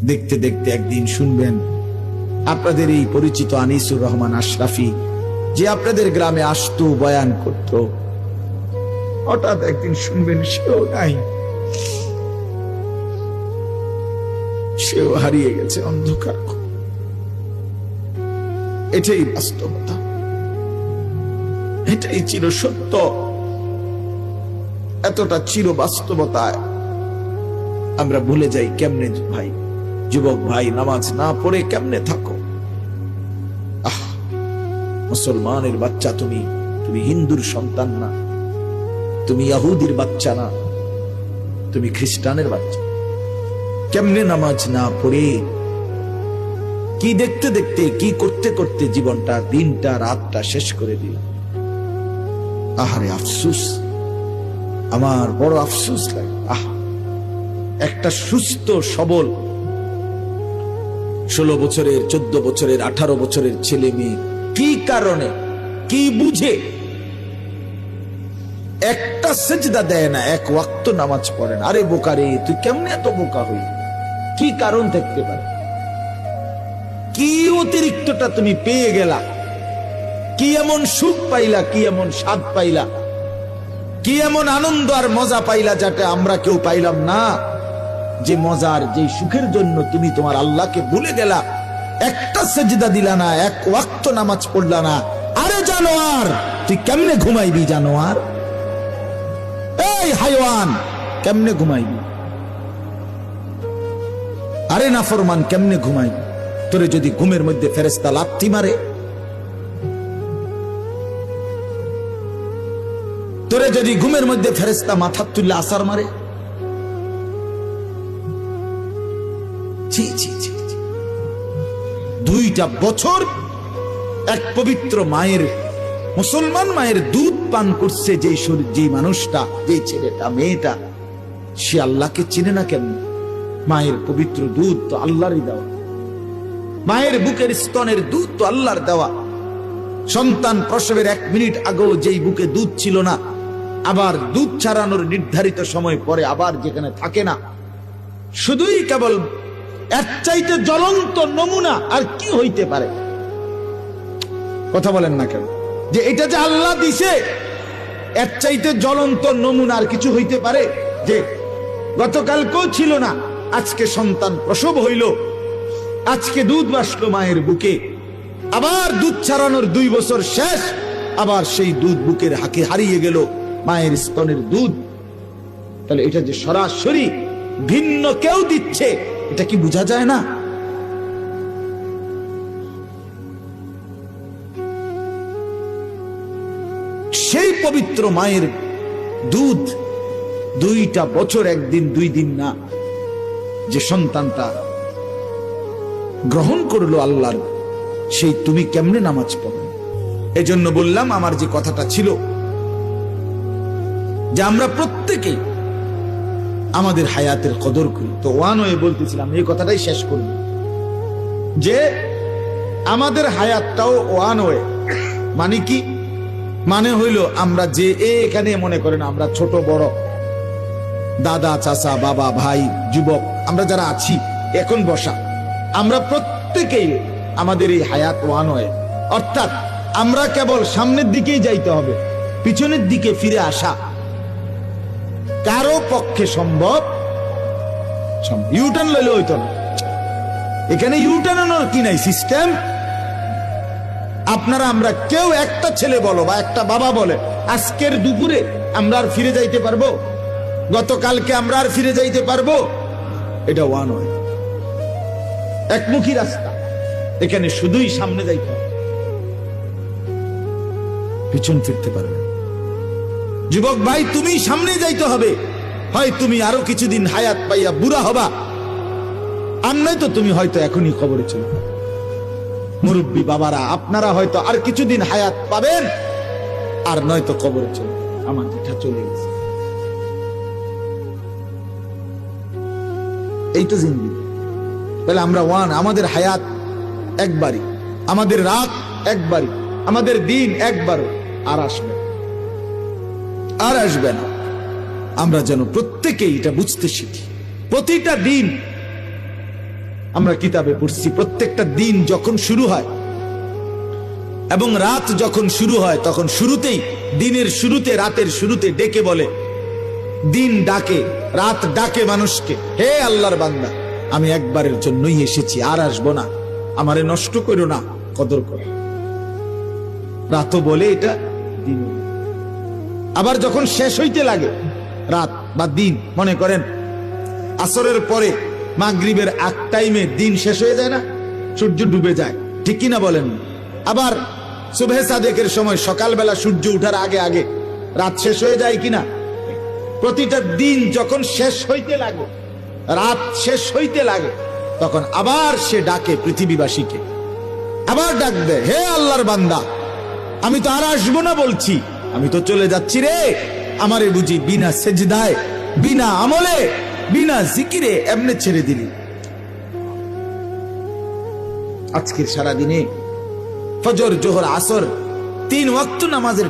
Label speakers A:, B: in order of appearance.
A: দেখতে দেখতে একদিন শুনবেন আপনাদের এই পরিচিত আনিসুর রহমান আশরাফি, যে আপনাদের গ্রামে আসতো, বয়ান করত, হঠাৎ একদিন শুনবেন সেও নাই, সেও হারিয়ে গেছে অন্ধকার। এটাই বাস্তবতা, এটাই চির সত্য। এতটা চির বাস্তবতায় আমরা ভুলে যাই কেমনে ভাই, যুবক ভাই, নামাজ না পড়ে কেমনে থাকো। মুসলমানের বাচ্চা তুমি, তুমি হিন্দুর সন্তান না, তুমি ইহুদির বাচ্চা না, তুমি খ্রিস্টানের বাচ্চা। কেমনে নামাজ না পড়ে, কি দেখতে দেখতে, কি করতে করতে জীবনটা, দিনটা, রাতটা শেষ করে দিল। আহারে আফসুস, আমার বড় আফসুস লাগে। একটা সুস্থ সবল 16 বছরের, 14 বছরের, 18 বছরের ছেলে মেয়ে কি কারণে, কি বুঝে একটা সেজদা দেয় না, এক ওয়াক্ত নামাজ পড়ে না? আরে বোকারে, তুই কেমনে এত বোকা হই? কি কারণ থাকতে পারে? কি অতিরিক্তটা তুমি পেয়ে গেলা? কি এমন সুখ পাইলা, কি এমন স্বাদ পাইলা, কি এমন আনন্দ আর মজা পাইলা যেটা আমরা কেউ পাইলাম না? যে মজার, যে সুখের জন্য তুমি তোমার আল্লাহকে ভুলে গেলা, একটা সেজদা দিলা না, এক ওয়াক্ত নামাজ পড়লা না। আরে জানোয়ার, তুই কেমনে ঘুমাইবি? জানোয়ার, এই হাইওয়ান, কেমনে ঘুমাইবি? আরে নাফরমান, কেমনে ঘুমাইবি? তোরে যদি ঘুমের মধ্যে ফেরেশতা লাথি মারে, তোরে যদি ঘুমের মধ্যে ফেরেশতা মাথা তুললে আসার মারে, ছি ছি ছি, 2টা বছর এক পবিত্র মায়ের, মুসলমান মায়ের দুধ পান করছে যেই শরীর, যেই মানুষটা, যেই ছেলেটা, মেয়েটা, সে আল্লাহকে চিনে না কেন? মায়ের পবিত্র দুধ তো আল্লাহরই দেওয়া, মায়ের বুকের স্তনের দুধ তো আল্লাহর দেওয়া। সন্তান প্রসবের 1 মিনিট আগেও যেই বুকে দুধ ছিল না, আবার দুধ ছাড়ানোর নির্ধারিত সময় পরে আবার যেখানে থাকে না, শুধুই কেবল এর চাইতে জ্বলন্ত নমুনা আর কি হইতে পারে? কথা বলেন না কেন? যে এটা যে আল্লাহ দিছে, এর চাইতে জ্বলন্ত নমুনা আর কিছু হইতে পারে? যে গতকালকেও ছিল না, আজকে সন্তান প্রসব হইল, আজকে দুধ বাসলো মায়ের বুকে, আবার দুধ ছাড়ানোর 2 বছর শেষ, আবার সেই দুধ বুকের হাকে হারিয়ে গেল, মায়ের স্তনের দুধ। তাহলে এটা যে সরাসরি ভিন্ন কেউ দিচ্ছে, এটা কি বোঝা যায় না? সেই পবিত্র মায়ের দুধ 2টা বছর, 1 দিন 2 দিন না, যে সন্তানটা গ্রহণ করলো আল্লাহর, সেই তুমি কেমনে নামাজ পড়ো? এজন্য বললাম, আমার যে কথাটা ছিল যে আমরা প্রত্যেকেই আমাদের হায়াতের কদর করি। তো ওয়ান হয়ে বলতেছিলাম, এই কথাটাই শেষ করব, যে আমাদের হায়াতটাও ওয়ান হয়ে, মানে কি? মানে হইল আমরা যে এখানে মনে করেন আমরা ছোট বড়, দাদা, চাচা, বাবা, ভাই, যুবক, আমরা যারা আছি এখন বসা, আমরা প্রত্যেকেই আমাদের এই হায়াত ওয়ান হয়ে, অর্থাৎ আমরা কেবল সামনের দিকেই যাইতে হবে, পিছনের দিকে ফিরে আসা কারো পক্ষে সম্ভব। ইউটার্ন লইলে হইতো না, এখানে ইউটার্নের কি নাই সিস্টেম। আপনারা আমরা কেউ, একটা ছেলে বলো বা একটা বাবা বলে, আজকের দুপুরে আমরা আর ফিরে যাইতে পারবো? গতকালকে আমরা আর ফিরে যাইতে পারবো? এটা ওয়ান ওয়ে, একমুখী রাস্তা। এখানে শুধুই সামনে যাইতে হবে, পিছন ফিরতে পারবে। যুবক ভাই, তুমি সামনে যাইতে হবে, হয় তুমি আরো কিছুদিন হায়াত পাইয়া বুড়া হবা, আর নয়তো তুমি হয়তো এখনই কবরে চলে যাবে। মুরব্বী বাবারা, আপনারা হয়তো আর কিছুদিন হায়াত পাবেন, আর নয়তো কবরে চলে যাবে। আমার যেটা চলে গেছে, এই তো জিন্দেগি। তাহলে আমরা ওয়ান, আমাদের হায়াত একবারই, আমাদের রাত একবারই, আমাদের দিন একবারও আর আসবে, আর আসবে না। আমরা যেন প্রত্যেকেই এটা বুঝতে শিখি। প্রতিটা দিন আমরা কিতাবে পড়ছি প্রত্যেকটা দিন যখন শুরু হয় এবং রাত যখন শুরু হয়, তখন শুরুতেই, দিনের শুরুতে, রাতের শুরুতে ডেকে বলে, দিন ডাকে, রাত ডাকে মানুষকে, হে আল্লাহর বান্দা, আমি একবারের জন্যই এসেছি, আর আসবো না, আমারে নষ্ট করো না, কদর করো। রাতও বলে এটা, দিন। আবার যখন শেষ হইতে লাগে রাত বা দিন, মনে করেন আসরের পরে মাগরিবের এক টাইমে দিন শেষ হয়ে যায় না, সূর্য ডুবে যায়, ঠিক কিনা বলেন? আবার সুবহে সাদেকের সময় সকালবেলা সূর্য উঠার আগে আগে রাত শেষ হয়ে যায় কিনা? প্রতিটা দিন যখন শেষ হইতে লাগে, রাত শেষ হইতে লাগে, তখন আবার সে ডাকে পৃথিবীবাসীকে, আবার ডাক দেয়, হে আল্লাহর বান্দা, আমি তো আর আসবো না বলছি, আমি তো চলে যাচ্ছি রে, আমারে বুঝি বিনা সেজদায়, বিনা আমলে, বিনা জিকিরে এমনে ছেড়ে দিলি? আজকের সারাদিনে ফজর, জোহর, আসর 3 ওয়াক্ত নামাজের